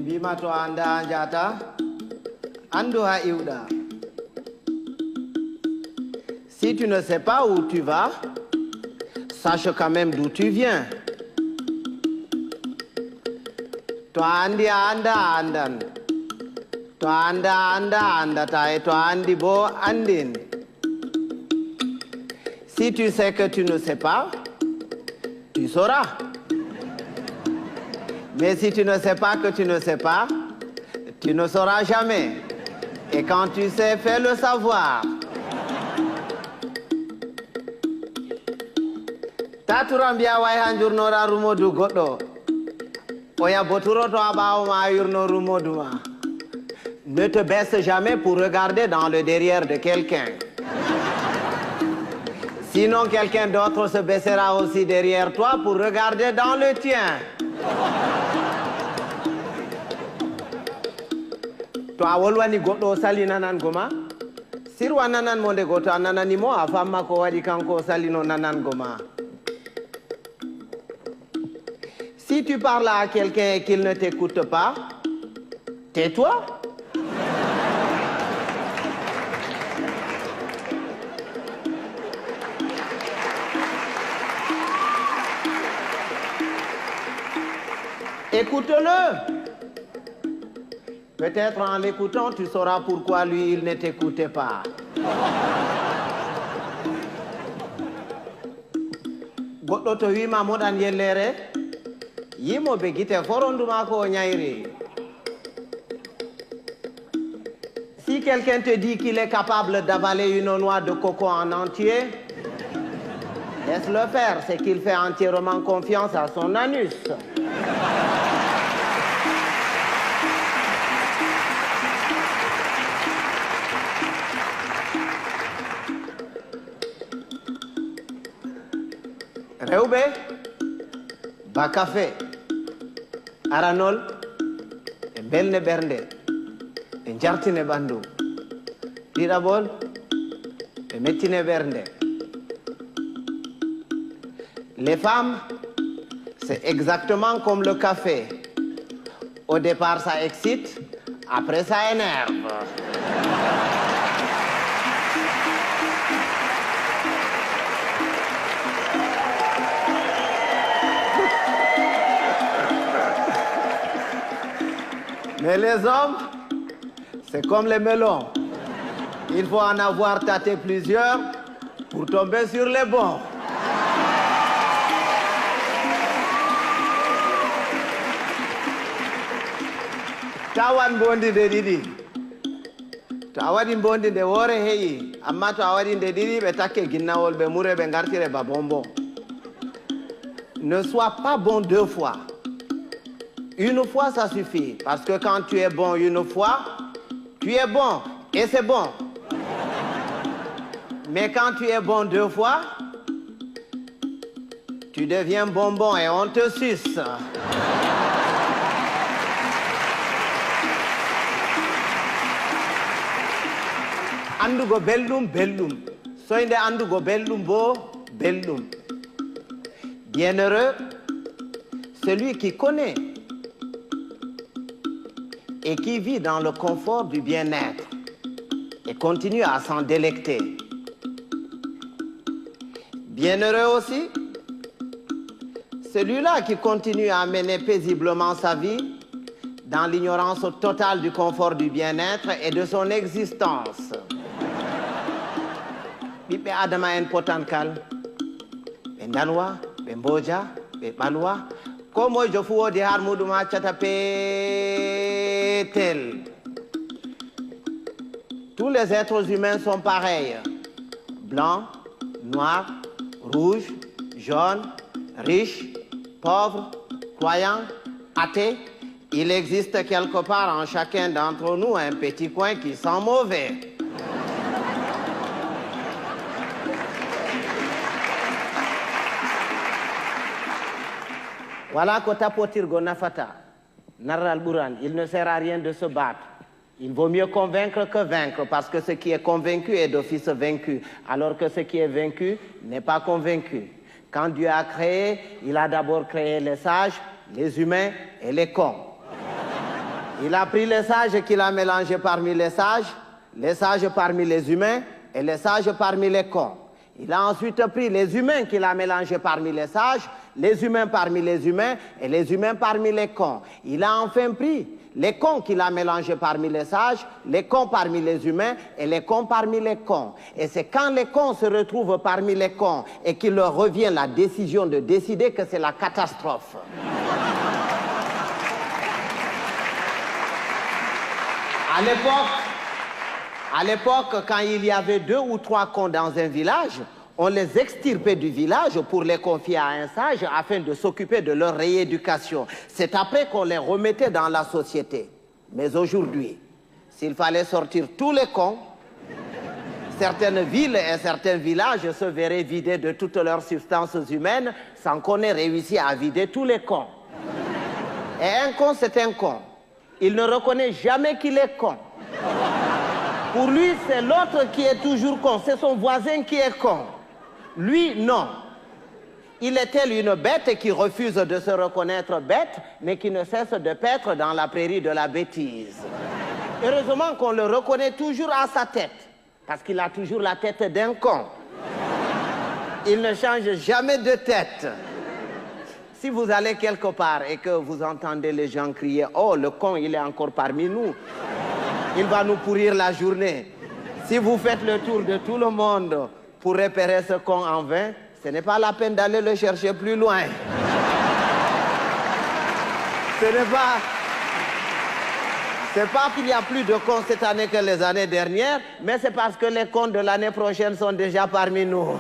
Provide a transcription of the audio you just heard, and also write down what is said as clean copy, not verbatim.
Bima to anda anjata, ando ha iuda. Si tu ne sais pas où tu vas, sache quand même d'où tu viens. To andi anda andan. To anda andata et to andi bo andin. Si tu sais que tu ne sais pas, tu sauras. Mais si tu ne sais pas que tu ne sais pas, tu ne sauras jamais. Et quand tu sais, fais le savoir. Taturambia way hanjurnora rumodu goddo. Oya boturo to abawo ma yurno rumodu ma. Ne te baisse jamais pour regarder dans le derrière de quelqu'un. Sinon, quelqu'un d'autre se baissera aussi derrière toi pour regarder dans le tien. Toi, wolwani goddo sali nanan goma. Sirwa nanan monde goto nanani mo afamma ko wadi kanko salino nanan goma. Si tu parles à quelqu'un et qu'il ne t'écoute pas, tais-toi. Écoute-le. Peut-être en l'écoutant, tu sauras pourquoi lui, il ne t'écoutait pas. Goddo to wima modan yellere, yimo be gite foronduma ko nyairi. Si quelqu'un te dit qu'il est capable d'avaler une noix de coco en entier, laisse-le faire, c'est qu'il fait entièrement confiance à son anus. Rewbe, ba café, aranol, e belne bernde, e jartine bandu, ɗiɗaɓol, e mettine bernde. Les femmes, c'est exactement comme le café. Au départ, ça excite, après ça énerve. Mais les hommes, c'est comme les melons. Il faut en avoir tâté plusieurs pour tomber sur les bons. Tawan bondi de didi. To awadi bondi de wore heyi, amma to awadi de didi be takke ginnawol be mure be ngartire ba bonbon. Ne sois pas bon deux fois. Une fois, ça suffit. Parce que quand tu es bon une fois, tu es bon. Et c'est bon. Mais quand tu es bon deux fois, tu deviens bonbon et on te suce. Andugo bellum, bellum. Soinde andugo bellum bo, bellum. Bienheureux, celui qui connaît et qui vit dans le confort du bien-être et continue à s'en délecter. Bienheureux aussi, celui-là qui continue à mener paisiblement sa vie dans l'ignorance totale du confort du bien-être et de son existence. Bibe adama en potankal, ben dalwa, ben boja, ben balwa, comme je fous de harmouduma tchatapetel. Tous les êtres humains sont pareils. Blancs, noirs, rouges, jaunes, riches, pauvres, croyants, athées. Il existe quelque part en chacun d'entre nous un petit coin qui sent mauvais. Voilà que tapotir gonafata, naral buran, il ne sert à rien de se battre. Il vaut mieux convaincre que vaincre, parce que ce qui est convaincu est d'office vaincu, alors que ce qui est vaincu n'est pas convaincu. Quand Dieu a créé, il a d'abord créé les sages, les humains et les cons. Il a pris les sages qu'il a mélangés parmi les sages parmi les humains et les sages parmi les cons. Il a ensuite pris les humains qu'il a mélangés parmi les humains parmi les humains et les humains parmi les cons. Il a enfin pris les cons qu'il a mélangés parmi les cons parmi les humains et les cons parmi les cons. Et c'est quand les cons se retrouvent parmi les cons et qu'il leur revient la décision de décider que c'est la catastrophe. À l'époque, quand il y avait 2 ou 3 cons dans un village, on les extirpait du village pour les confier à un sage afin de s'occuper de leur rééducation. C'est après qu'on les remettait dans la société. Mais aujourd'hui, s'il fallait sortir tous les cons, certaines villes et certains villages se verraient vidés de toutes leurs substances humaines sans qu'on ait réussi à vider tous les cons. Et un con, c'est un con. Il ne reconnaît jamais qu'il est con. Pour lui, c'est l'autre qui est toujours con. C'est son voisin qui est con. Lui, non. Il est tel une bête qui refuse de se reconnaître bête, mais qui ne cesse de paître dans la prairie de la bêtise. Heureusement qu'on le reconnaît toujours à sa tête, parce qu'il a toujours la tête d'un con. Il ne change jamais de tête. Si vous allez quelque part et que vous entendez les gens crier « Oh, le con, il est encore parmi nous », il va nous pourrir la journée. Si vous faites le tour de tout le monde pour repérer ce con en vain, ce n'est pas la peine d'aller le chercher plus loin. C'est pas qu'il y a plus de cons cette année que les années dernières, mais c'est parce que les cons de l'année prochaine sont déjà parmi nous.